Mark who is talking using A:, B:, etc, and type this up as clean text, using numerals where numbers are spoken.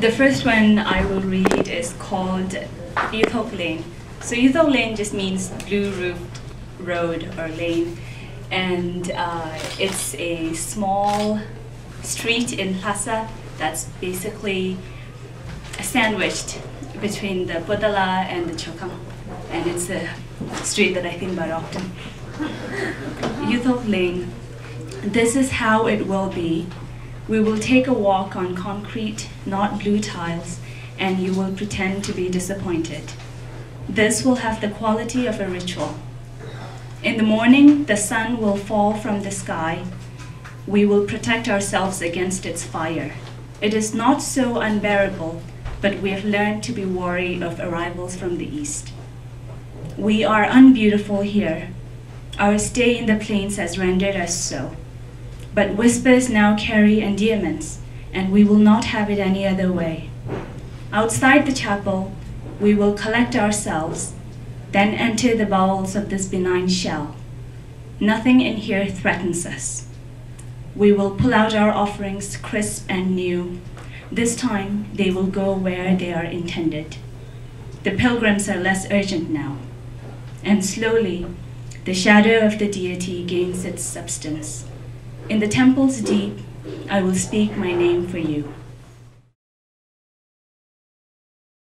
A: The first one I will read is called Yuthok Lane. So Yuthok Lane just means blue-roofed road or lane, and it's a small street in Lhasa that's basically sandwiched between the Podala and the Chokam, and it's a street that I think about often. Yuthok Lane. This is how it will be. We will take a walk on concrete, not blue tiles, and you will pretend to be disappointed. This will have the quality of a ritual. In the morning, the sun will fall from the sky. We will protect ourselves against its fire. It is not so unbearable, but we have learned to be wary of arrivals from the east. We are unbeautiful here. Our stay in the plains has rendered us so. But whispers now carry endearments, and we will not have it any other way. Outside the chapel, we will collect ourselves, then enter the bowels of this benign shell. Nothing in here threatens us. We will pull out our offerings crisp and new. This time, they will go where they are intended. The pilgrims are less urgent now, and slowly, the shadow of the deity gains its substance. In the temple's deep, I will speak my name for you.